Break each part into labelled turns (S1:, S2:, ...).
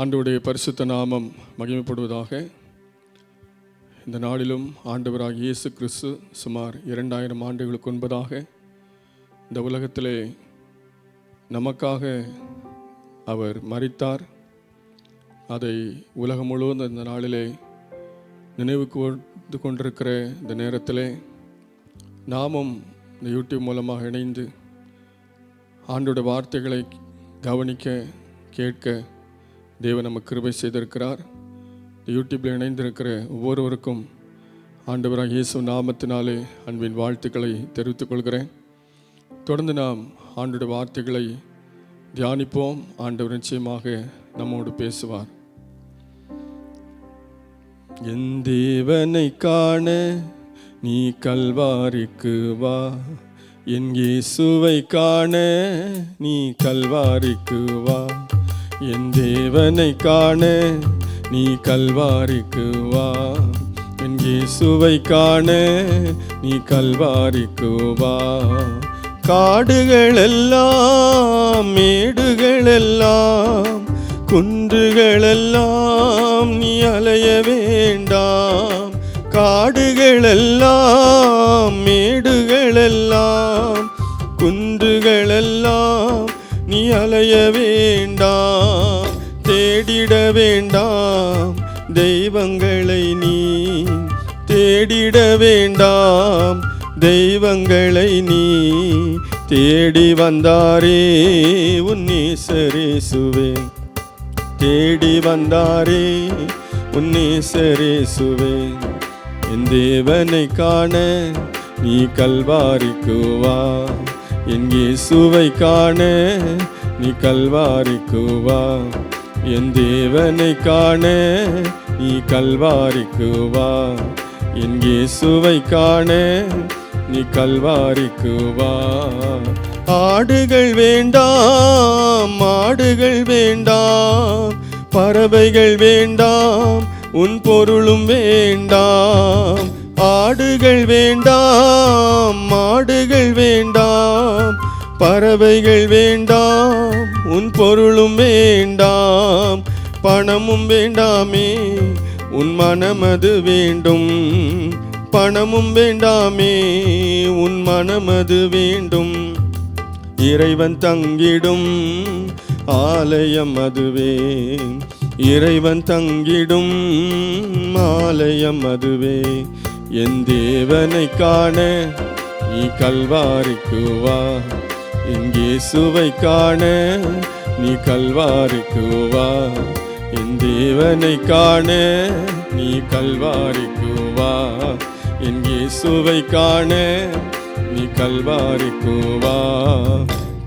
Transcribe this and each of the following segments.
S1: ஆண்டவருடைய பரிசுத்த நாமம் மகிமைப்படுவதாக. இந்த நாளிலும் ஆண்டவராகிய இயேசு கிறிஸ்து சுமார் 2000 ஆண்டுகளுக்கு முன்பதாக இந்த உலகத்திலே நமக்காக அவர் மரித்தார். அதை உலகம் முழுவதும் இந்த நாளிலே நினைவு கூர்ந்து கொண்டிருக்கிற இந்த நேரத்திலே நாமும் இந்த யூடியூப் மூலமாக இணைந்து ஆண்டோட வார்த்தைகளை கவனிக்க கேட்க தேவன் நமக்கு கிருபை செய்திருக்கிறார். யூடியூப்பில் இணைந்திருக்கிற ஒவ்வொருவருக்கும் ஆண்டவராகிய இயேசு நாமத்தினாலே அன்பின் வாழ்த்துக்களை தெரிவித்துக் கொள்கிறேன். தொடர்ந்து நாம் ஆண்டோட வார்த்தைகளை தியானிப்போம். ஆண்டவர் நிச்சயமாக நம்மோடு பேசுவார். என் தேவனை காண நீ கல்வாரிக்கு வா, என் இயேசுவை காண நீ கல்வாரிக்கு வா. என் தேவனை காண நீ கல்வாரிக்கு வா, என் இயேசுவை காண நீ கல்வாரிக்கு வா. காடுகள் எல்லாம் மேடுகள் எல்லாம் குன்றுகள் எல்லாம் நீ அலைய வேண்டாம். காடுகள் எல்லாம் மேடுகள் எல்லாம் குன்றுகள் எல்லாம் நீ அலைய வேண்டாம். தேடிட வேண்டாம் தெய்வங்களை, நீ தேடிட வேண்டாம் தெய்வங்களை, நீ தேடி வந்தாரே உன் நேசரேசுவே. தேடி வந்தாரே உன் நேசரேசுவே. என் தேவனை காண நீ கல்வாரிக்கு வா, என் இயேசுவை காண நீ கல்வாரிக்கு வா. என் தேவனை காண நீ கல்வாரிக்கு வா, என் இயேசுவை காண நீ கல்வாரிக்கு வா. ஆடுகள் வேண்டாம் மாடுகள் வேண்டாம், பறவைகள் வேண்டாம் உன் பொருளும் வேண்டாம். ஆடுகள் வேண்டாம் மாடுகள் வேண்டாம், பறவைகள் வேண்டாம் உன் பொருளும் வேண்டாம். பணமும் வேண்டாமே உன் மனமது வேண்டும், பணமும் வேண்டாமே உன் மனமது வேண்டும். இறைவன் தங்கிடும் ஆலயம் அதுவே, இறைவன் தங்கிடும் ஆலயம் அதுவே. என் தேவனை காண நீ கல்வாரிக்கு வா, என் இயேசுவை காண நீ கல்வாரிக்கு வா. என் தேவனை காண நீ கல்வாரிக்கு வா, என் இயேசுவை காண நீ கல்வாரிக்கு வா.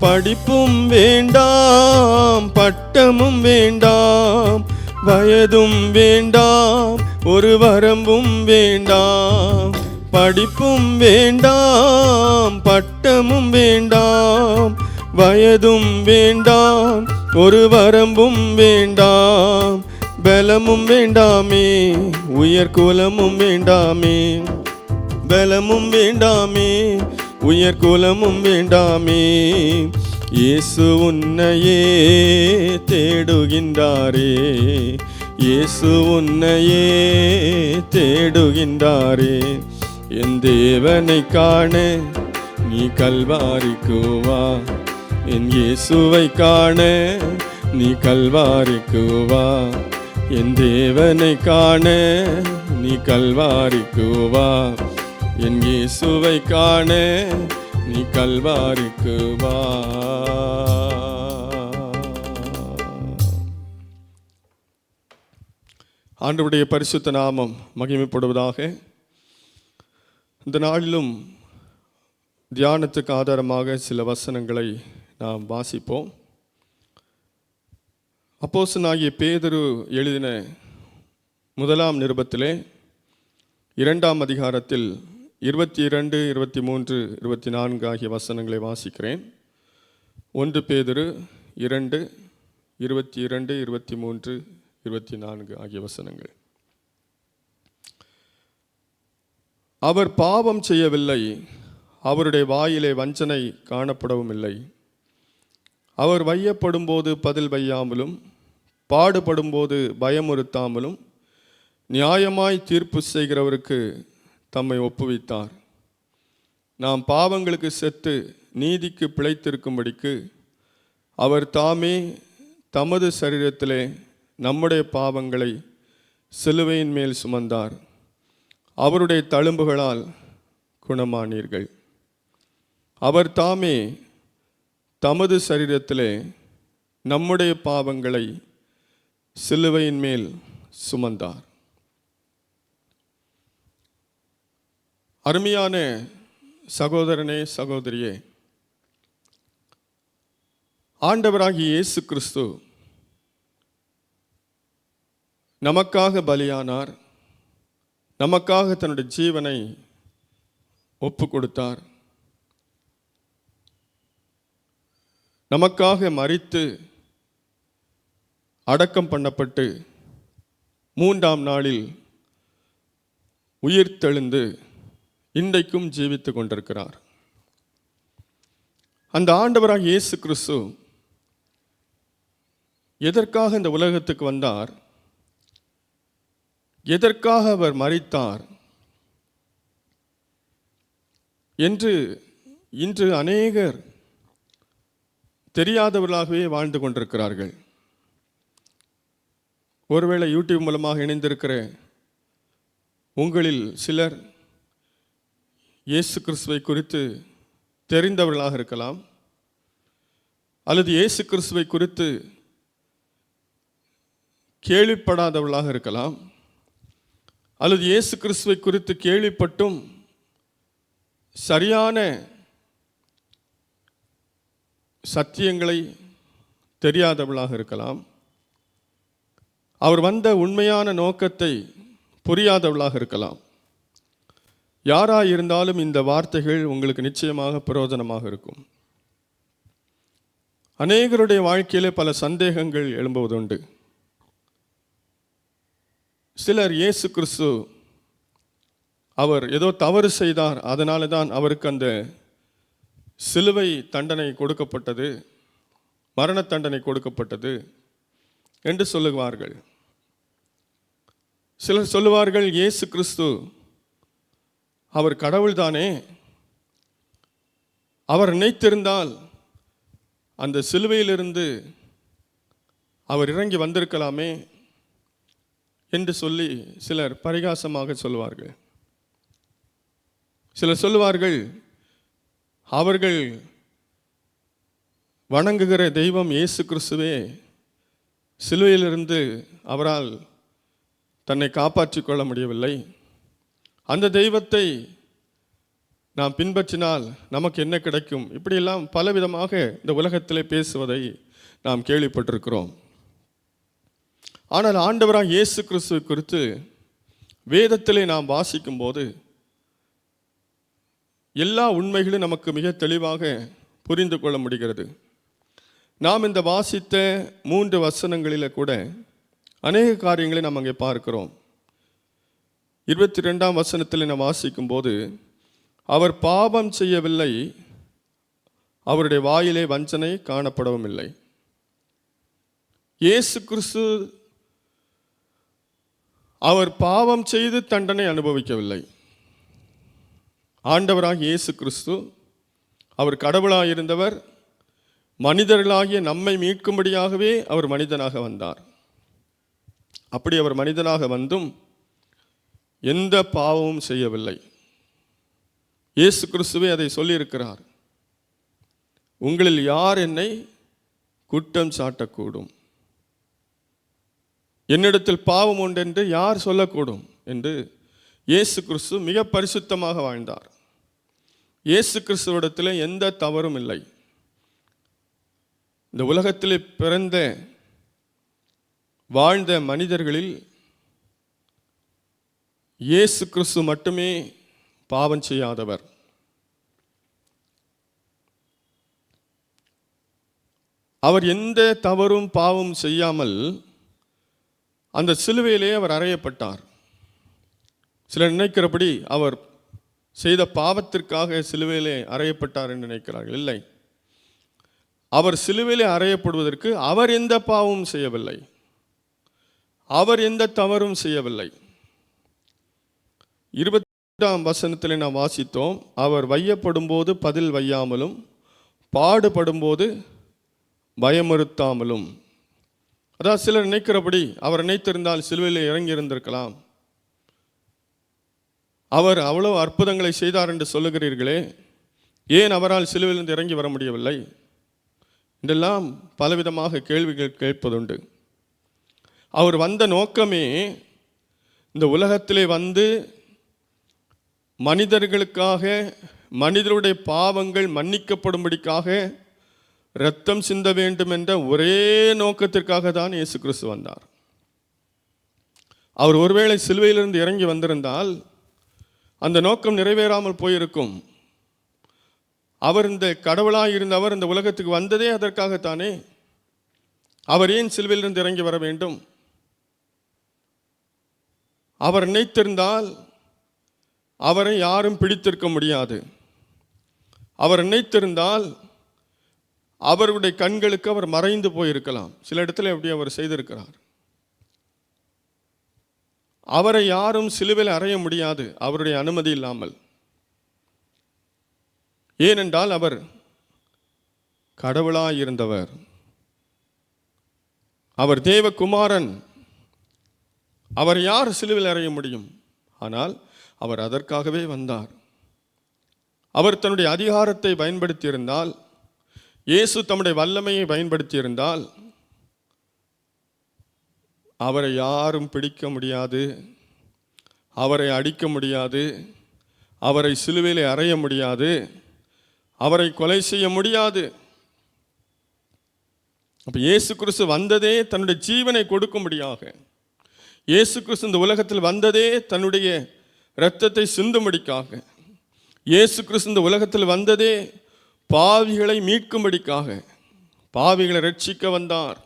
S1: படிப்பும் வேண்டாம் பட்டமும் வேண்டாம், வயதும் வேண்டாம் ஒரு வரம்பும் வேண்டாம். படிப்பும் வேண்டாம் பட்டமும் வேண்டாம், வயதும் வேண்டாம் ஒரு வரம்பும் வேண்டாம். பலமும் வேண்டாமே உயர்குலமும் வேண்டாமே, பலமும் வேண்டாமே உயர்குலமும் வேண்டாமே. இயேசு உன்னையே தேடுகின்றாரே, இயேசு உன்னையே தேடுகின்றாரே. என் தேவனை காண நீ கல்வாரிக்கு வா, என் இயேசுவை காண நீ கல்வாரிக்கு வா. என் தேவனை காண நீ கல்வாரிக்கு வா, என் இயேசுவை காண நீ கல்வாரிக்கு வா. ஆண்டவருடைய பரிசுத்த நாமம் மகிமைப்படுவதாக. இந்த நாளிலும் தியானத்துக்கு ஆதாரமாக சில வசனங்களை நாம் வாசிப்போம். அப்போஸ்தலனாகிய பேதுரு எழுதின முதலாம் நிருபத்திலே 2ஆம் அதிகாரத்தில் 22, 23, 24 ஆகிய வசனங்களை வாசிக்கிறேன். 1 பேதுரு 2, 22, 23, 24 ஆகிய வசனங்கள். அவர் பாவம் செய்யவில்லை, அவருடைய வாயிலே வஞ்சனை காணப்படவும் இல்லை. அவர் வையப்படும் போது பதில் வையாமலும் பாடுபடும்போது பயமுறுத்தாமலும் நியாயமாய் தீர்ப்பு செய்கிறவருக்கு தம்மை ஒப்புவித்தார். நாம் பாவங்களுக்கு செத்து நீதிக்கு பிழைத்திருக்கும்படிக்கு அவர் தாமே தமது சரீரத்திலே நம்முடைய பாவங்களை சிலுவையின் மேல் சுமந்தார். அவருடைய தழும்புகளால் குணமானீர்கள். அவர் தாமே தமது சரீரத்திலே நம்முடைய பாவங்களை சிலுவையின் மேல் சுமந்தார். அருமையான சகோதரனே, சகோதரியே, ஆண்டவராகிய இயேசு கிறிஸ்து நமக்காக பலியானார். நமக்காக தன்னுடைய ஜீவனை ஒப்பு கொடுத்தார். நமக்காக மரித்து அடக்கம் பண்ணப்பட்டு 3ஆம் நாளில் உயிர் தெழுந்து இன்றைக்கும் ஜீவித்து கொண்டிருக்கிறார். அந்த ஆண்டவராகிய இயேசு கிறிஸ்து எதற்காக இந்த உலகத்துக்கு வந்தார், எதற்காக அவர் மரித்தார் என்று இன்று அநேகர் தெரியாதவர்களாகவே வாழ்ந்து கொண்டிருக்கிறார்கள். ஒருவேளை யூடியூப் மூலமாக இணைந்திருக்கிற உங்களில் சிலர் இயேசு கிறிஸ்துவை குறித்து தெரிந்தவர்களாக இருக்கலாம், அல்லது இயேசு கிறிஸ்துவை குறித்து கேள்விப்படாதவர்களாக இருக்கலாம், அல்லது இயேசு கிறிஸ்துவை குறித்து கேள்விப்பட்டும் சரியான சத்தியங்களை தெரியாதவர்களாக இருக்கலாம். அவர் வந்த உண்மையான நோக்கத்தை புரியாதவர்களாக இருக்கலாம். யாராயிருந்தாலும் இந்த வார்த்தைகள் உங்களுக்கு நிச்சயமாக பிரயோஜனமாக இருக்கும். அநேகருடைய வாழ்க்கையிலே பல சந்தேகங்கள் எழும்புவதுண்டு. சிலர் இயேசு கிறிஸ்து அவர் ஏதோ தவறு செய்தார், அதனால தான் அவருக்கு அந்த சிலுவை தண்டனை கொடுக்கப்பட்டது, மரண தண்டனை கொடுக்கப்பட்டது என்று சொல்லுவார்கள். சிலர் சொல்லுவார்கள், இயேசு கிறிஸ்து அவர் கடவுள்தானே, அவர் நினைத்திருந்தால் அந்த சிலுவையிலிருந்து அவர் இறங்கி வந்திருக்கலாமே என்று சொல்லி சிலர் பரிகாசமாக சொல்லுவார்கள். சிலர் சொல்லுவார்கள், அவர்கள் வணங்குகிற தெய்வம் இயேசு கிறிஸ்துவே சிலுவையிலிருந்து அவரால் தன்னை காப்பாற்றிக் கொள்ள முடியவில்லை, அந்த தெய்வத்தை நாம் பின்பற்றினால் நமக்கு என்ன கிடைக்கும், இப்படியெல்லாம் பலவிதமாக இந்த உலகத்திலே பேசுவதை நாம் கேள்விப்பட்டிருக்கிறோம். ஆனால் ஆண்டவராக இயேசு கிறிஸ்துவை குறித்து வேதத்திலே நாம் வாசிக்கும் போது எல்லா உண்மைகளும் நமக்கு மிக தெளிவாக புரிந்து கொள்ள முடிகிறது. நாம் இந்த வாசித்த 3 வசனங்களில் கூட அநேக காரியங்களை நாம் அங்கே பார்க்கிறோம். 22ஆம் வசனத்தில் நாம் வாசிக்கும் போது, அவர் பாவம் செய்யவில்லை, அவருடைய வாயிலே வஞ்சனை காணப்படவும் இல்லை. இயேசு கிறிஸ்து அவர் பாவம் செய்து தண்டனை அனுபவிக்கவில்லை. ஆண்டவராக இயேசு கிறிஸ்து அவர் கடவுளாயிருந்தவர், மனிதர்களாகிய நம்மை மீட்கும்படியாகவே அவர் மனிதனாக வந்தார். அப்படி அவர் மனிதனாக வந்தும் எந்த பாவமும் செய்யவில்லை. இயேசு கிறிஸ்துவே அதை சொல்லியிருக்கிறார், உங்களில் யார் என்னை குற்றம் சாட்டக்கூடும், என்னிடத்தில் பாவம் உண்டு என்று யார் சொல்லக்கூடும் என்று இயேசு கிறிஸ்து மிக பரிசுத்தமாக வாழ்ந்தார். இயேசு கிறிஸ்துவிடத்தில் எந்த தவறும் இல்லை. இந்த உலகத்திலே பிறந்த வாழ்ந்த மனிதர்களில் இயேசு கிறிஸ்து மட்டுமே பாவம் செய்யாதவர். அவர் எந்த தவறும் பாவம் செய்யாமல் அந்த சிலுவையிலே அவர் அறையப்பட்டார். சிலர் நினைக்கிறபடி அவர் செய்த பாவத்திற்காக சிலுவையிலே அறையப்பட்டார் என்று நினைக்கிறார்கள். இல்லை, அவர் சிலுவையிலே அறையப்படுவதற்கு அவர் எந்த பாவமும் செய்யவில்லை. அவர் எந்த தவறும் செய்யவில்லை. 20ஆம் வசனத்தில் நாம் வாசித்தோம், அவர் வையப்படும் போது பதில் வையாமலும் பாடுபடும் போது பயமுறுத்தாமலும். அதான் சிலர் நினைக்கிறபடி அவர் நினைத்திருந்தால் சிலுவையில் இறங்கி இருந்திருக்கலாம். அவர் அவ்வளோ அற்புதங்களை செய்தார் என்று சொல்லுகிறீர்களே, ஏன் அவரால் சிலுவையிலிருந்து இறங்கி வர முடியவில்லை? இதெல்லாம் பலவிதமாக கேள்விகள் கேட்பதுண்டு. அவர் வந்த நோக்கமே இந்த உலகத்திலே வந்து மனிதர்களுக்காக, மனிதருடைய பாவங்கள் மன்னிக்கப்படும்படிக்காக இரத்தம் சிந்த வேண்டும் என்ற ஒரே நோக்கத்திற்காக தான் இயேசு கிறிஸ்து வந்தார். அவர் ஒருவேளை சிலுவையிலிருந்து இறங்கி வந்திருந்தால் அந்த நோக்கம் நிறைவேறாமல் போயிருக்கும். அவர் இந்த கடவுளாக இருந்தவர் இந்த உலகத்துக்கு வந்ததே அதற்காகத்தானே. அவர் ஏன் சிலுவையிலிருந்து இறங்கி வர வேண்டும்? அவர் நினைத்திருந்தால் அவரை யாரும் பிடித்திருக்க முடியாது. அவர் நினைத்திருந்தால் அவருடைய கண்களுக்கு அவர் மறைந்து போயிருக்கலாம். சில இடத்துல எப்படி அவர் செய்திருக்கிறார். அவரை யாரும் சிலுவையில் அறைய முடியாது அவருடைய அனுமதி இல்லாமல். ஏனென்றால் அவர் கடவுளாய் இருந்தவர், அவர் தேவகுமாரன். அவர் யார் சிலுவையில் அறைய முடியும்? ஆனால் அவர் அதற்காகவே வந்தார். அவர் தன்னுடைய அதிகாரத்தை பயன்படுத்தியிருந்தால், இயேசு தம்முடைய வல்லமையை பயன்படுத்தியிருந்தால் அவரை யாரும் பிடிக்க முடியாது, அவரை அடிக்க முடியாது, அவரை சிலுவையிலே அறைய முடியாது, அவரை கொலை செய்ய முடியாது. அப்போ இயேசு கிறிஸ்து வந்ததே தன்னுடைய ஜீவனை கொடுக்கும்படியாக. இயேசு கிறிஸ்து இந்த உலகத்தில் வந்ததே தன்னுடைய இரத்தத்தை சிந்தும்படிக்காக. இயேசு கிறிஸ்து இந்த உலகத்தில் வந்ததே பாவிகளை மீட்கும்படிக்காக. பாவிகளை ரட்சிக்க வந்தார்.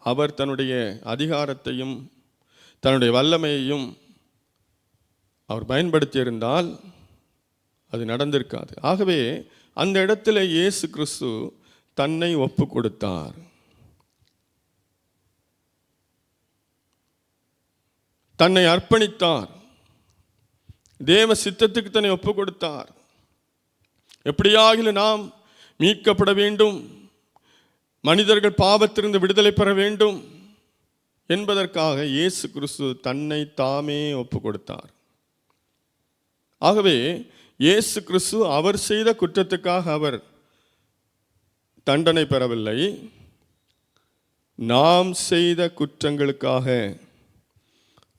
S1: அவர் தன்னுடைய அதிகாரத்தையும் தன்னுடைய வல்லமையையும் அவர் பயன்படுத்தியிருந்தால் அது நடந்திருக்காது. ஆகவே அந்த இடத்துல இயேசு கிறிஸ்து தன்னை ஒப்பு கொடுத்தார். தன்னை அர்ப்பணித்தார். தேவ சித்தத்துக்கு தன்னை ஒப்பு கொடுத்தார். எப்படியாகிலும் நாம் மீட்கப்பட வேண்டும், மனிதர்கள் பாவத்திலிருந்து விடுதலை பெற வேண்டும் என்பதற்காக இயேசு கிறிஸ்து தன்னை தாமே ஒப்பு கொடுத்தார். ஆகவே இயேசு கிறிஸ்து அவர் செய்த குற்றத்துக்காக அவர் தண்டனை பெறவில்லை. நாம் செய்த குற்றங்களுக்காக,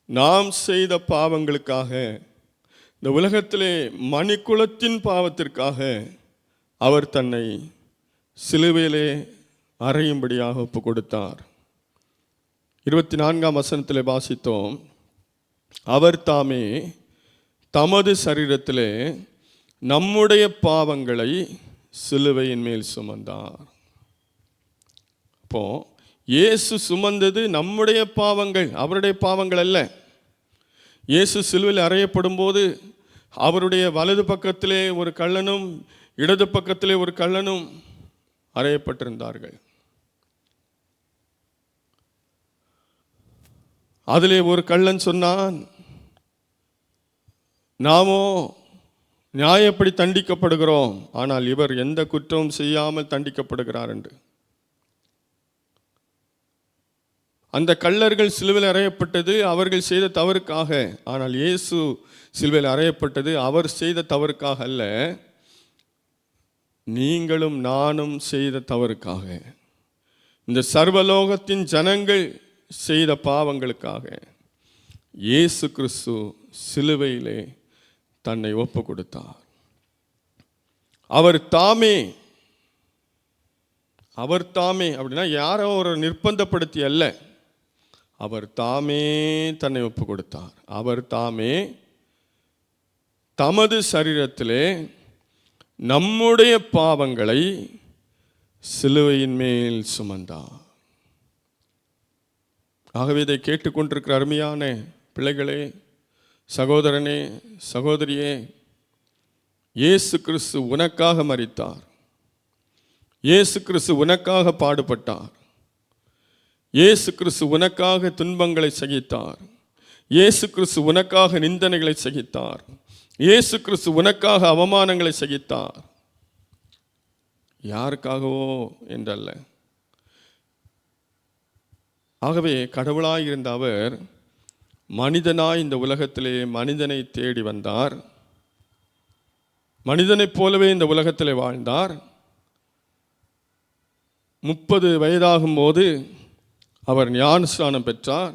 S1: நாம் செய்த பாவங்களுக்காக, இந்த உலகத்திலே மனிக்குலத்தின் பாவத்திற்காக அவர் தன்னை சிலுவையிலே அறையும்படியாக ஒப்பு கொடுத்தார். 24ஆம் வசனத்திலே வாசித்தோம், அவர் தாமே தமது சரீரத்திலே நம்முடைய பாவங்களை சிலுவையின் மேல் சுமந்தார். அப்போ இயேசு சுமந்தது நம்முடைய பாவங்கள், அவருடைய பாவங்கள் அல்ல. இயேசு சிலுவையில் அறையப்படும் போது அவருடைய வலது பக்கத்திலே ஒரு கள்ளனும் இடது பக்கத்திலே ஒரு கள்ளனும் அறையப்பட்டிருந்தார்கள். அதிலே ஒரு கள்ளன் சொன்னான், நாமோ நியாயப்படி தண்டிக்கப்படுகிறோம், ஆனால் இவர் எந்த குற்றமும் செய்யாமல் தண்டிக்கப்படுகிறார் என்று. அந்த கள்ளர்கள் சிலுவையில் அறையப்பட்டது அவர்கள் செய்த தவறுக்காக, ஆனால் இயேசு சிலுவையில் அறையப்பட்டது அவர் செய்த தவறுக்காக அல்ல, நீங்களும் நானும் செய்த தவறுக்காக, இந்த சர்வலோகத்தின் ஜனங்கள் செய்த பாவங்களுக்காக இயேசு கிறிஸ்து சிலுவையிலே தன்னை ஒப்பு கொடுத்தார். அவர் தாமே அப்படின்னா யாரோ ஒரு நிர்பந்தப்படுத்தி அல்ல, அவர் தாமே தன்னை ஒப்பு கொடுத்தார். அவர் தாமே தமது சரீரத்திலே நம்முடைய பாவங்களை சிலுவையின் மேல் சுமந்தார். ஆகவே இதை கேட்டுக்கொண்டிருக்கிற அருமையான பிள்ளைகளே, சகோதரனே, சகோதரியே, இயேசு கிறிஸ்து உனக்காக மரித்தார். இயேசு கிறிஸ்து உனக்காக பாடுபட்டார். இயேசு கிறிஸ்து உனக்காக துன்பங்களை சகித்தார். இயேசு கிறிஸ்து உனக்காக நிந்தனைகளை சகித்தார். இயேசு கிறிஸ்து உனக்காக அவமானங்களை சகித்தார். யாருக்காகவோ என்றல்ல. ஆகவே கடவுளாயிருந்த அவர் மனிதனாய் இந்த உலகத்திலே மனிதனை தேடி வந்தார். மனிதனைப் போலவே இந்த உலகத்திலே வாழ்ந்தார். 30 வயதாகும் போது அவர் ஞானஸ்நானம் பெற்றார்.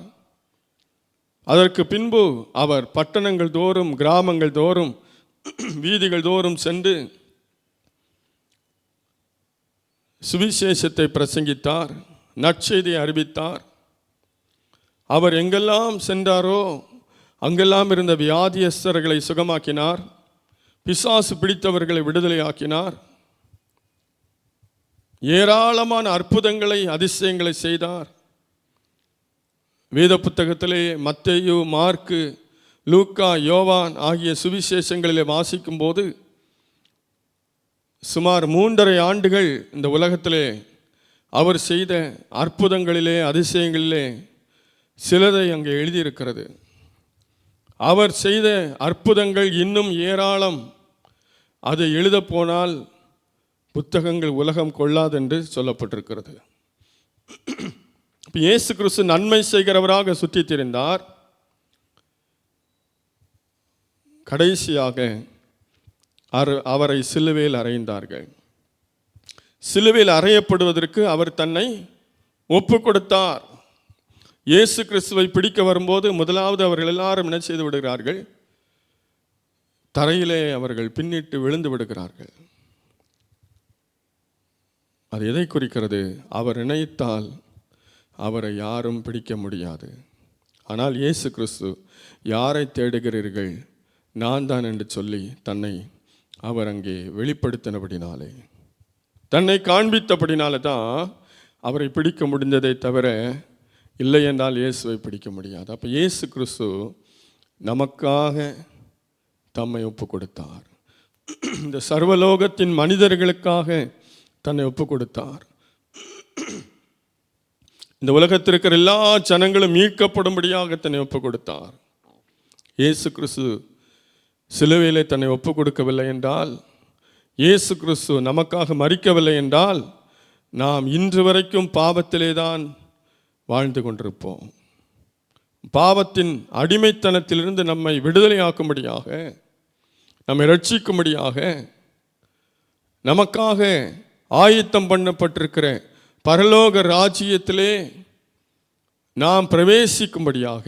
S1: அதற்கு பின்பு அவர் பட்டணங்கள் தோறும், கிராமங்கள் தோறும், வீதிகள் தோறும் சென்று சுவிசேஷத்தை பிரசங்கித்தார், நற்செய்தியை அறிவித்தார். அவர் எங்கெல்லாம் சென்றாரோ அங்கெல்லாம் இருந்த வியாதியஸ்தர்களை சுகமாக்கினார், பிசாசு பிடித்தவர்களை விடுதலையாக்கினார், ஏராளமான அற்புதங்களை அதிசயங்களை செய்தார். வேத புத்தகத்திலே மத்தேயு, மார்க்கு, லூக்கா, யோவான் ஆகிய சுவிசேஷங்களிலே வாசிக்கும் போது சுமார் 3.5 ஆண்டுகள் இந்த உலகத்திலே அவர் செய்த அற்புதங்களிலே அதிசயங்களிலே சிலதை அங்கே எழுதியிருக்கிறது. அவர் செய்த அற்புதங்கள் இன்னும் ஏராளம். அதை எழுத போனால் புத்தகங்கள் உலகம் கொள்ளாதென்று சொல்லப்பட்டிருக்கிறது. இயேசு கிறிஸ்து நன்மை செய்கிறவராக சுற்றித் திரிந்தார். கடைசியாக அவரை சிலுவையில் அறைந்தார்கள். சிலுவையில் அறையப்படுவதற்கு அவர் தன்னை ஒப்பு கொடுத்தார். இயேசு கிறிஸ்துவை பிடிக்க வரும்போது முதலாவது அவர்கள் எல்லாரும் என்ன செய்து விடுகிறார்கள்? தரையிலே அவர்கள் பின்னிட்டு விழுந்து விடுகிறார்கள். அது எதை குறிக்கிறது? அவர் நினைத்தால் அவரை யாரும் பிடிக்க முடியாது. ஆனால் இயேசு கிறிஸ்து, யாரை தேடுகிறீர்கள்? நான் தான் என்று சொல்லி தன்னை அவர் அங்கே வெளிப்படுத்தினபடினாலே, தன்னை காண்பித்தபடினாலே தான் அவரை பிடிக்க முடிந்ததை தவிர இல்லை என்றால் இயேசுவை பிடிக்க முடியாது. அப்போ இயேசு கிறிஸ்து நமக்காக தம்மை ஒப்பு கொடுத்தார். இந்த சர்வலோகத்தின் மனிதர்களுக்காக தன்னை ஒப்பு கொடுத்தார். இந்த உலகத்தில் இருக்கிற எல்லா ஜனங்களும் மீட்கப்படும்படியாக தன்னை ஒப்பு கொடுத்தார். இயேசு கிறிஸ்து சிலுவையிலே தன்னை ஒப்பு கொடுக்கவில்லை என்றால், இயேசு கிறிஸ்து நமக்காக மரிக்கவில்லை என்றால், நாம் இன்று வரைக்கும் பாவத்திலே தான் வாழ்ந்து கொண்டிருப்போம். பாவத்தின் அடிமைத்தனத்திலிருந்து நம்மை விடுதலையாக்கும்படியாக, நம்மை ரட்சிக்கும்படியாக, நமக்காக ஆயத்தம் பண்ணப்பட்டிருக்கிற பரலோக ராஜ்யத்திலே நாம் பிரவேசிக்கும்படியாக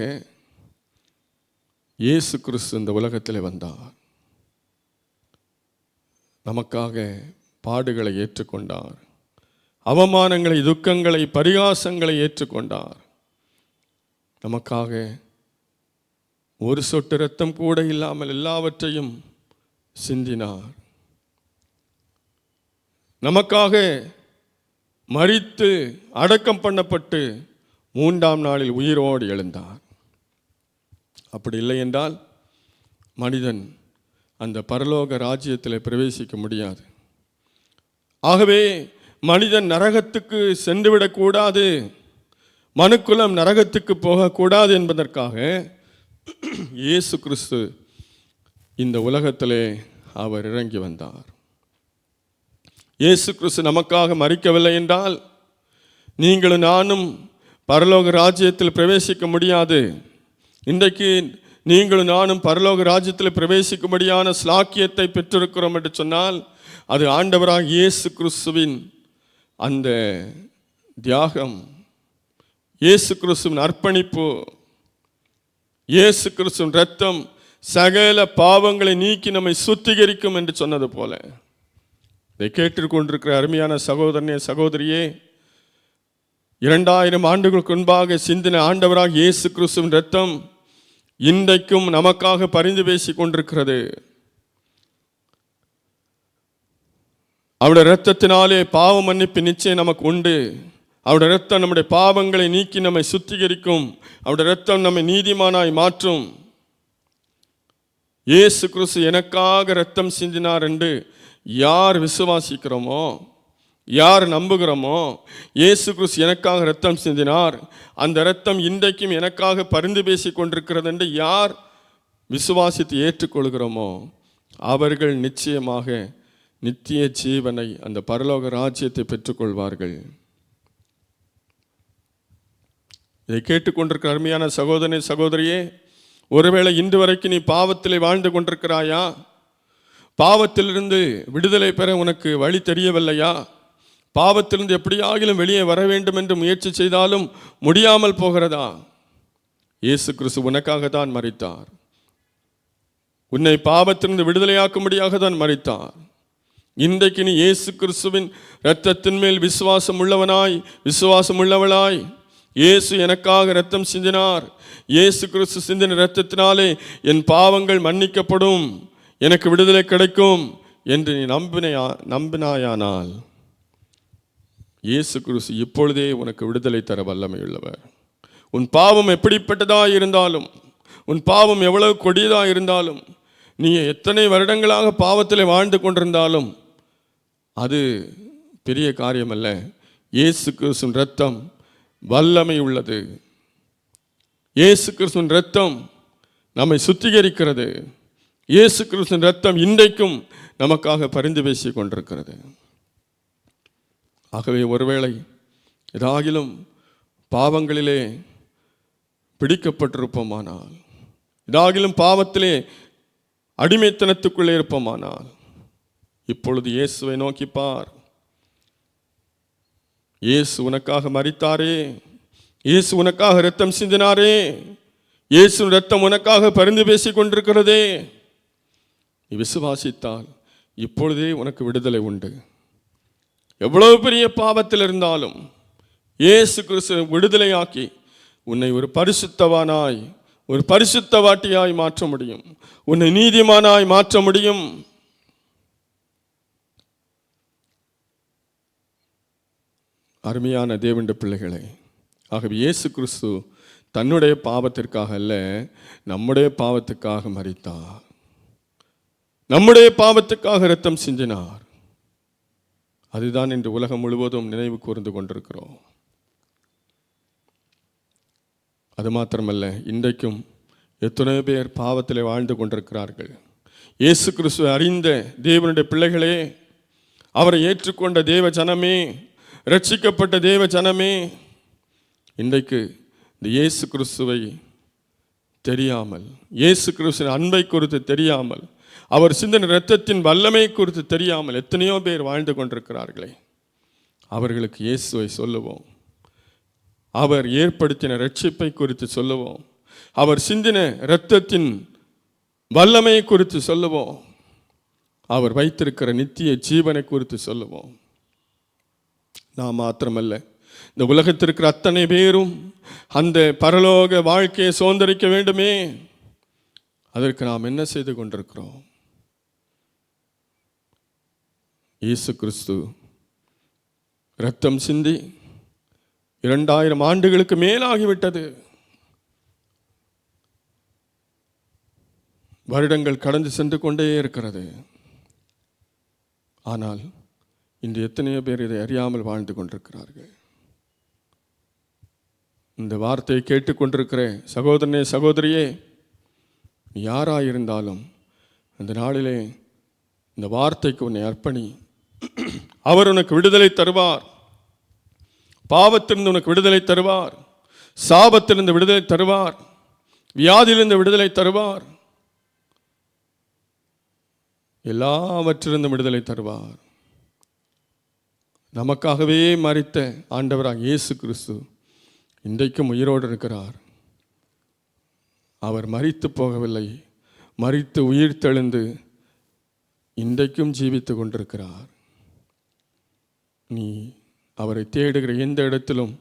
S1: இயேசு கிறிஸ்து இந்த உலகத்திலே வந்தார். நமக்காக பாடுகளை ஏற்றுக்கொண்டார், அவமானங்களை, துக்கங்களை, பரிகாசங்களை ஏற்றுக்கொண்டார். நமக்காக ஒரு சொட்டு இரத்தம் கூட இல்லாமல் எல்லாவற்றையும் சிந்தினார். நமக்காக மரித்து அடக்கம் பண்ணப்பட்டு 3ஆம் நாளில் உயிரோடு எழுந்தார். அப்படி இல்லை என்றால் மனிதன் அந்த பரலோக ராஜ்யத்தில் பிரவேசிக்க முடியாது. ஆகவே மனிதன் நரகத்துக்கு சென்றுவிடக்கூடாது, மனுக்குலம் நரகத்துக்கு போகக்கூடாது என்பதற்காக இயேசு கிறிஸ்து இந்த உலகத்திலே அவர் இறங்கி வந்தார். இயேசு கிறிஸ்து நமக்காக மரிக்கவில்லை என்றால் நீங்களும் நானும் பரலோக ராஜ்யத்தில் பிரவேசிக்க முடியாது. இன்றைக்கு நீங்களும் நானும் பரலோக ராஜ்யத்தில் பிரவேசிக்கும்படியான ஸ்லாக்கியத்தை பெற்றிருக்கிறோம் என்று சொன்னால், அது ஆண்டவராக இயேசு கிறிஸ்துவின் அந்த தியாகம், இயேசு கிறிஸ்துவின் அர்ப்பணிப்பு, இயேசு கிறிஸ்துவின் இரத்தம் சகல பாவங்களை நீக்கி நம்மை சுத்திகரிக்கும் என்று சொன்னது போல, இதை கேட்டுக்கொண்டிருக்கிற அருமையான சகோதரனே, சகோதரியே, 2000 ஆண்டுகளுக்கு முன்பாக சிந்தின ஆண்டவராக இயேசு கிறிஸ்துவின் இரத்தம் இன்றைக்கும் நமக்காக பரிந்து பேசிக் கொண்டிருக்கிறது. அவருடைய இரத்தத்தினாலே பாவ மன்னிப்பு நிச்சயம் நமக்கு உண்டு. அவருடைய இரத்தம் நம்முடைய பாவங்களை நீக்கி நம்மை சுத்திகரிக்கும். அவருடைய இரத்தம் நம்மை நீதிமானாய் மாற்றும். இயேசு கிறிஸ்து எனக்காக இரத்தம் சிந்தினார் என்று யார் விசுவாசிக்கிறோமோ, யார் நம்புகிறோமோ, இயேசு கிறிஸ்து எனக்காக இரத்தம் சிந்தினார், அந்த இரத்தம் இன்றைக்கும் எனக்காக பரிந்து பேசி கொண்டிருக்கிறது என்று யார் விசுவாசித்து ஏற்றுக்கொள்கிறோமோ அவர்கள் நிச்சயமாக நித்திய ஜீவனை, அந்த பரலோக ராஜ்யத்தை பெற்றுக்கொள்வார்கள். இதை கேட்டுக்கொண்டிருக்கிற அருமையான சகோதரனே, சகோதரியே, ஒருவேளை இன்று வரைக்கும் நீ பாவத்திலே வாழ்ந்து கொண்டிருக்கிறாயா? பாவத்திலிருந்து விடுதலை பெற உனக்கு வழி தெரியவில்லையா? பாவத்திலிருந்து எப்படியாகிலும் வெளியே வர வேண்டும் என்று முயற்சி செய்தாலும் முடியாமல் போகிறதா? இயேசு கிறிஸ்து உனக்காக தான் மரித்தார். உன்னை பாவத்திலிருந்து விடுதலையாக்கும்படியாக தான் மரித்தார். இன்றைக்கு நீ இயேசு கிறிஸ்துவின் இரத்தத்தின் மேல் விசுவாசம் உள்ளவளாய், இயேசு எனக்காக இரத்தம் சிந்தினார், இயேசு கிறிஸ்து சிந்தின இரத்தத்தினாலே என் பாவங்கள் மன்னிக்கப்படும், எனக்கு விடுதலை கிடைக்கும் என்று நீ நம்பினாயானால் இயேசு கிறிஸ்து இப்பொழுதே உனக்கு விடுதலை தர வல்லமையுள்ளவர். உன் பாவம் எப்படிப்பட்டதாக இருந்தாலும், உன் பாவம் எவ்வளவு கொடியதாக இருந்தாலும், நீ எத்தனை வருடங்களாக பாவத்தில் வாழ்ந்து கொண்டிருந்தாலும் அது பெரிய காரியமல்ல. இயேசு கிறிஸ்துவின் இரத்தம் வல்லமை உள்ளது. இயேசு கிறிஸ்துவின் இரத்தம் நம்மை சுத்திகரிக்கிறது. இயேசு கிறிஸ்துவின் இரத்தம் இன்றைக்கும் நமக்காக பரிந்து பேசி கொண்டிருக்கிறது. ஆகவே ஒருவேளை ஏதாகிலும் பாவங்களிலே பிடிக்கப்பட்டிருப்போமானால், ஏதாகிலும் பாவத்திலே அடிமைத்தனத்துக்குள்ளே இருப்போமானால், இப்பொழுது இயேசுவை நோக்கி பார். இயேசு உனக்காக மரித்தாரே, இயேசு உனக்காக இரத்தம் சிந்தினாரே, இயேசு இரத்தம் உனக்காக பரிந்து பேசி கொண்டிருக்கிறதே. நீ விசுவாசித்தால் இப்பொழுதே உனக்கு விடுதலை உண்டு. எவ்வளவு பெரிய பாவத்தில் இருந்தாலும் இயேசு கிறிஸ்து விடுதலையாக்கி உன்னை ஒரு பரிசுத்தவானாய், ஒரு பரிசுத்தவாட்டியாய் மாற்ற முடியும். உன்னை நீதிமானாய் மாற்ற முடியும். அருமையான தேவனுடைய பிள்ளைகளே, ஆகவே இயேசு கிறிஸ்து தன்னுடைய பாவத்திற்காக அல்ல, நம்முடைய பாவத்துக்காக மரித்தார், நம்முடைய பாவத்துக்காக இரத்தம் சிந்தினார். அதுதான் இன்று உலகம் முழுவதும் நினைவு கூர்ந்து கொண்டிருக்கிறோம். அது மாத்திரமல்ல, இன்றைக்கும் எத்தனையோ பேர் பாவத்தில் வாழ்ந்து கொண்டிருக்கிறார்கள். இயேசு கிறிஸ்துவை அறிந்த தேவனுடைய பிள்ளைகளே, அவரை ஏற்றுக்கொண்ட தேவ ஜனமே, ரட்சிக்கப்பட்ட தேவ ஜனமே, இன்றைக்கு இந்த இயேசு கிறிஸ்துவை தெரியாமல், இயேசு கிறிஸ்துவின் அன்பை குறித்து தெரியாமல், அவர் சிந்தின இரத்தத்தின் வல்லமை குறித்து தெரியாமல் எத்தனையோ பேர் வாழ்ந்து கொண்டிருக்கிறார்களே. அவர்களுக்கு இயேசுவை சொல்லுவோம், அவர் ஏற்படுத்தின ரட்சிப்பை குறித்து சொல்லுவோம், அவர் சிந்தின இரத்தத்தின் வல்லமையை குறித்து சொல்லுவோம், அவர் வைத்திருக்கிற நித்திய ஜீவனை குறித்து சொல்லுவோம். நான் மாத்திரமல்ல, இந்த உலகத்திற்கிற அத்தனை பேரும் அந்த பரலோக வாழ்க்கையை சுதந்தரிக்க வேண்டுமே. அதற்கு நாம் என்ன செய்து கொண்டிருக்கிறோம்? இயேசு கிறிஸ்து இரத்தம் சிந்தி 2000 ஆண்டுகளுக்கு மேலாகிவிட்டது. வருடங்கள் கடந்து சென்று கொண்டே இருக்கிறது. ஆனால் இன்று எத்தனையோ பேர் இதை அறியாமல் வாழ்ந்து கொண்டிருக்கிறார்கள். இந்த வார்த்தையை கேட்டுக்கொண்டிருக்கிற சகோதரனே, சகோதரியே, யாராயிருந்தாலும் அந்த நாளிலே இந்த வார்த்தைக்கு உன்னை அர்ப்பணி. அவர் உனக்கு விடுதலை தருவார். பாவத்திலிருந்து உனக்கு விடுதலை தருவார், சாபத்திலிருந்து விடுதலை தருவார், வியாதியிலிருந்து விடுதலை தருவார், எல்லாவற்றிலிருந்து விடுதலை தருவார். நமக்காகவே மரித்த ஆண்டவராக இயேசு கிறிஸ்து இன்றைக்கும் உயிரோடு இருக்கிறார். அவர் மரித்து போகவில்லை, மரித்து உயிர் தெழுந்து இன்றைக்கும் ஜீவித்து கொண்டிருக்கிறார். நீ அவரை தேடுகிற எந்த இடத்திலும்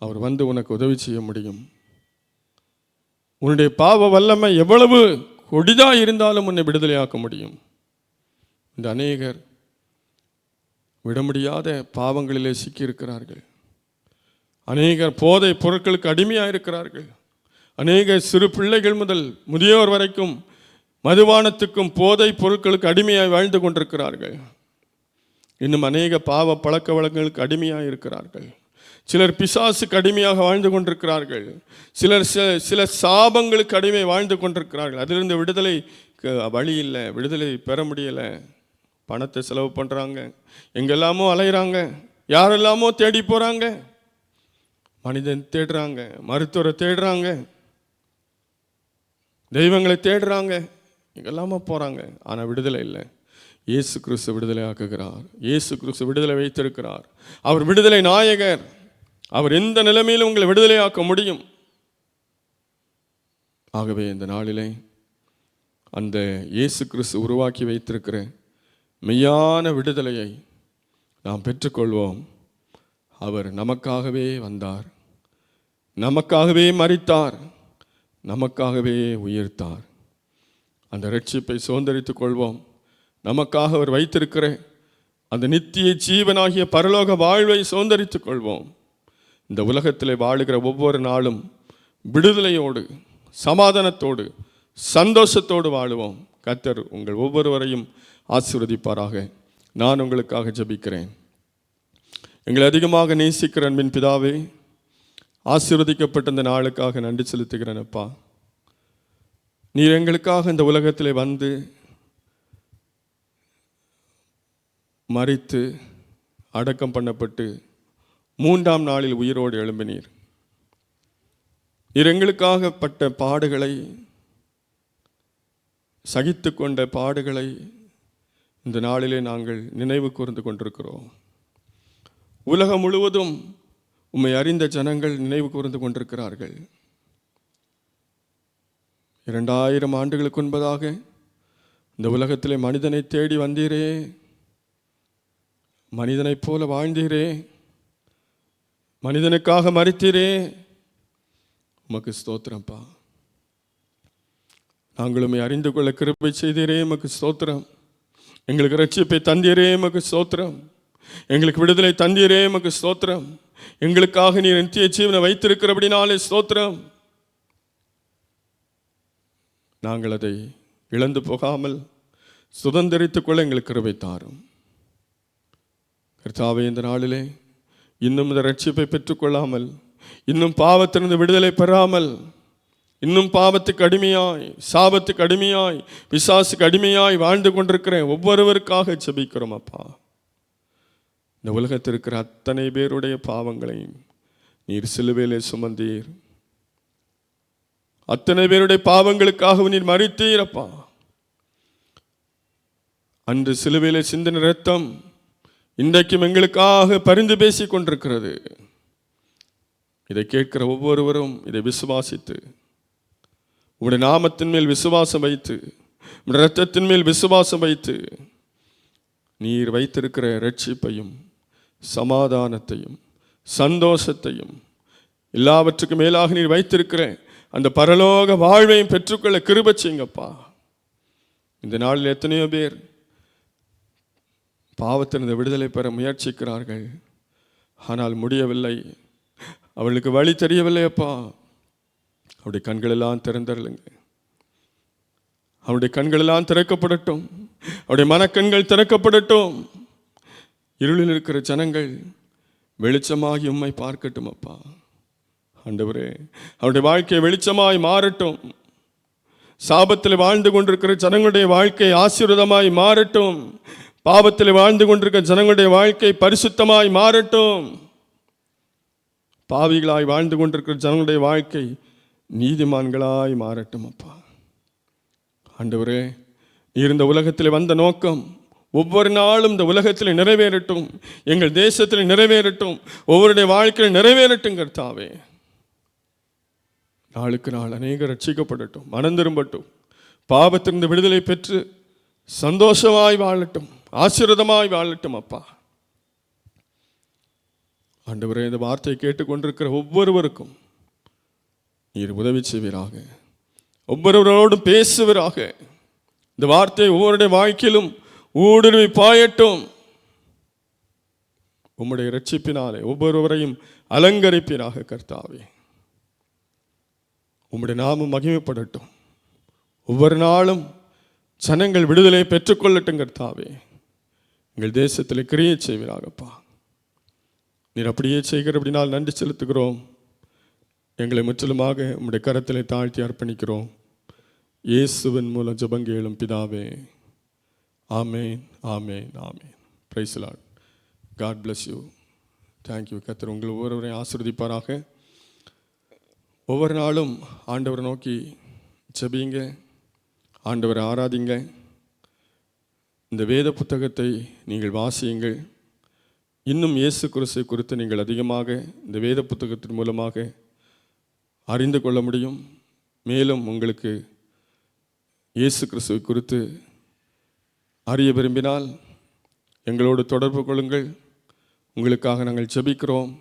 S1: அவர் வந்து உனக்கு உதவி செய்ய முடியும். உன்னுடைய பாவ வல்லமை எவ்வளவு கொடிதாக இருந்தாலும் உன்னை விடுதலையாக்க முடியும். இந்த அநேகர் விட முடியாத பாவங்களிலே சிக்கியிருக்கிறார்கள். அநேகர் போதை பொருட்களுக்கு அடிமையாக இருக்கிறார்கள். அநேக சிறு பிள்ளைகள் முதல் முதியோர் வரைக்கும் மதுபானத்துக்கும் போதை பொருட்களுக்கு அடிமையாய் வாழ்ந்து கொண்டிருக்கிறார்கள். இன்னும் அநேக பாவ பழக்க வழக்கங்களுக்கு அடிமையாக இருக்கிறார்கள். சிலர் பிசாசுக்கு அடிமையாக வாழ்ந்து கொண்டிருக்கிறார்கள். சிலர் சில சாபங்களுக்கு அடிமை வாழ்ந்து கொண்டிருக்கிறார்கள். அதிலிருந்து விடுதலை வழி இல்லை, விடுதலை பெற முடியலை. பணத்தை செலவு பண்ணுறாங்க, எங்கெல்லாமோ அலைகிறாங்க, யாரெல்லாமோ தேடி போகிறாங்க. மனிதன் தேடுறாங்க, மருத்துவரை தேடுறாங்க, தெய்வங்களை தேடுறாங்க, எங்கெல்லாமோ போகிறாங்க. ஆனால் விடுதலை இல்லை. இயேசு கிறிஸ்து விடுதலை ஆக்குகிறார். இயேசு கிறிஸ்து விடுதலை வைத்திருக்கிறார். அவர் விடுதலை நாயகர். அவர் எந்த நிலைமையிலும் உங்களை விடுதலையாக்க முடியும். ஆகவே இந்த நாளிலே அந்த இயேசு கிறிஸ்து உருவாக்கி வைத்திருக்கிற மெய்யான விடுதலையை நாம் பெற்றுக்கொள்வோம். அவர் நமக்காகவே வந்தார், நமக்காகவே மரித்தார், நமக்காகவே உயிர்த்தார். அந்த இரட்சிப்பை சுதந்தரித்துக் கொள்வோம். நமக்காக அவர் வைத்திருக்கிற அந்த நித்திய ஜீவனாகிய பரலோக வாழ்வை சுதந்தரித்துக் கொள்வோம். இந்த உலகத்தில் வாழுகிற ஒவ்வொரு நாளும் விடுதலையோடு, சமாதானத்தோடு, சந்தோஷத்தோடு வாழுவோம். கர்த்தர் உங்கள் ஒவ்வொருவரையும் ஆசீர்வதிப்பாராக. நான் உங்களுக்காக ஜெபிக்கிறேன். எங்களை அதிகமாக நேசிக்கிற அன்பின் பிதாவே, ஆசீர்வதிக்கப்பட்ட இந்த நாளுக்காக நன்றி செலுத்துகிறேன். அப்பா, நீர் எங்களுக்காக இந்த உலகத்தில் வந்து மரித்து அடக்கம் பண்ணப்பட்டு 3ஆம் நாளில் உயிரோடு எழும்பினீர். நீர் எங்களுக்காக பட்ட பாடுகளை, சகித்து கொண்ட பாடுகளை இந்த நாளிலே நாங்கள் நினைவு கூர்ந்து கொண்டிருக்கிறோம். உலகம் முழுவதும் உம்மை அறிந்த ஜனங்கள் நினைவு கூர்ந்து கொண்டிருக்கிறார்கள். 2000 ஆண்டுகளுக்கு முன்பதாக இந்த உலகத்திலே மனிதனை தேடி வந்தீரே, மனிதனைப் போல வாழ்ந்தீரே, மனிதனுக்காக மரித்தீரே, உமக்கு ஸ்தோத்திரம்ப்பா. நாங்களுமே அறிந்து கொள்ள கிருபை செய்தீரே, உமக்கு ஸ்தோத்திரம். எங்களுக்கு இரட்சிப்பை தந்தீரே, உமக்கு ஸ்தோத்திரம். எங்களுக்கு விடுதலை தந்தீரே, உமக்கு ஸ்தோத்திரம். எங்களுக்காக நீர் நித்திய ஜீவனை வைத்திருக்கிறபடினாலே ஸ்தோத்திரம். நாங்கள் அதை இழந்து போகாமல் சுதந்திரித்துக் கொள்ள எங்களுக்கு கிருபை தாரும். கர்த்தாவே, இந்த நாளிலே இன்னும் இந்த ரட்சிப்பை பெற்றுக்கொள்ளாமல், இன்னும் பாவத்திலிருந்து விடுதலை பெறாமல், இன்னும் பாவத்துக்கு அடிமையாய், சாபத்துக்கு அடிமையாய், பிசாசுக்கு அடிமையாய் வாழ்ந்து கொண்டிருக்கிறேன் ஒவ்வொருவருக்காக ஜெபிக்கிறோம். அப்பா, இந்த உலகத்தில் இருக்கிற அத்தனை பேருடைய பாவங்களையும் நீர் சிலுவையிலே சுமந்தீர். அத்தனை பேருடைய பாவங்களுக்காக நீர் மரித்தீர். அப்பா, அன்று சிலுவையிலே சிந்தின இரத்தம் இன்றைக்கும் எங்களுக்காக பரிந்து பேசி கொண்டிருக்கிறது. இதை கேட்கிற ஒவ்வொருவரும் இதை விசுவாசித்து, உடைய நாமத்தின் மேல் விசுவாசம் வைத்து, உடைய இரத்தத்தின் மேல் விசுவாசம் வைத்து, நீர் வைத்திருக்கிற இரட்சிப்பையும் சமாதானத்தையும் சந்தோஷத்தையும் எல்லாவற்றுக்கும் மேலாக நீர் வைத்திருக்கிற அந்த பரலோக வாழ்வையும் பெற்றுக்கொள்ள கிருபை செய்யுங்கப்பா. இந்த நாளில் எத்தனையோ பேர் பாவத்திலிருந்து விடுதலை பெற முயற்சிக்கிறார்கள், ஆனால் முடியவில்லை. அவளுக்கு வழி தெரியவில்லை. அப்பா, அவருடைய கண்களெல்லாம் திறந்தருளுங்க. அவருடைய கண்களெல்லாம் திறக்கப்படட்டும். அவருடைய மனக்கண்கள் திறக்கப்படட்டும். இருளில் இருக்கிற ஜனங்கள் வெளிச்சமாகி உம்மை பார்க்கட்டும். அப்பா ஆண்டவரே, அவருடைய வாழ்க்கை வெளிச்சமாய் மாறட்டும். சாபத்தில் வாழ்ந்து கொண்டிருக்கிற ஜனங்களுடைய வாழ்க்கை ஆசீர்வாதமாய் மாறட்டும். பாவத்தில் வாழ்ந்து கொண்டிருக்கிற ஜனங்களுடைய வாழ்க்கை பரிசுத்தமாய் மாறட்டும். பாவிகளாய் வாழ்ந்து கொண்டிருக்கிற ஜனங்களுடைய வாழ்க்கை நீதிமான்களாய் மாறட்டும். அப்பா ஆண்டவரே, நீர் இந்த உலகத்தில் வந்த நோக்கம் ஒவ்வொரு நாளும் இந்த உலகத்தில் நிறைவேறட்டும், எங்கள் தேசத்தில் நிறைவேறட்டும், ஒவ்வொருடைய வாழ்க்கையில் நிறைவேறட்டும். கர்த்தாவே, நாளுக்கு நாள் அநேகர் ரட்சிக்கப்படட்டும், மனம் திரும்பட்டும், பாவத்திலிருந்து விடுதலை பெற்று சந்தோஷமாய் வாழட்டும், ஆசீர்வாதமாய் வாழட்டும். அப்பா ஆண்டவரே, இந்த வார்த்தையை கேட்டுக்கொண்டிருக்கிற ஒவ்வொருவருக்கும் நீர் உதவி செய்வீராக, ஒவ்வொருவரோடும் பேசுவீராக. இந்த வார்த்தை ஒவ்வொருடைய வாழ்க்கையிலும் ஊடுருவி பாயட்டும். உம்முடைய இரட்சிப்பினாலே ஒவ்வொருவரையும் அலங்கரிப்பீராக. கர்த்தாவே, உம்முடைய நாமம் மகிமைப்படட்டும். ஒவ்வொரு நாளும் ஜனங்கள் விடுதலை பெற்றுக்கொள்ளட்டும். கர்த்தாவே, எங்கள் தேசத்தில் கிரியை செய்வீராகப்பா. நீர் அப்படியே செய்கிறபடினால் நன்றி செலுத்துகிறோம். எங்களை முற்றிலுமாக உம்முடைய கரத்தில் தாழ்த்தி அர்ப்பணிக்கிறோம். இயேசுவின் மூலம் ஜெபங்கேளும் பிதாவே. ஆமேன், ஆமேன், ஆமேன். Praise the lord. God bless you. Thank you. கர்த்தர் உங்கள் ஒவ்வொருவரையும் ஆசீர்வதிப்பாராக. ஒவ்வொரு நாளும் ஆண்டவரை நோக்கி ஜெபிங்க, ஆண்டவரை ஆராதிங்க. இந்த வேத புத்தகத்தை நீங்கள் வாசியுங்கள். இன்னும் இயேசு கிறிஸ்துவை குறித்து நீங்கள் அதிகமாக இந்த வேத புத்தகத்தின் மூலமாக அறிந்து கொள்ள முடியும். மேலும் உங்களுக்கு இயேசு கிறிஸ்துவை குறித்து அறிய விரும்பினால் எங்களோடு தொடர்பு கொள்ளுங்கள். உங்களுக்காக நாங்கள் ஜெபிக்கிறோம்.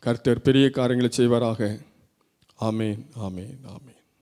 S1: கர்த்தர் பெரிய காரியங்களை செய்வாராக. ஆமேன், ஆமேன், ஆமேன்.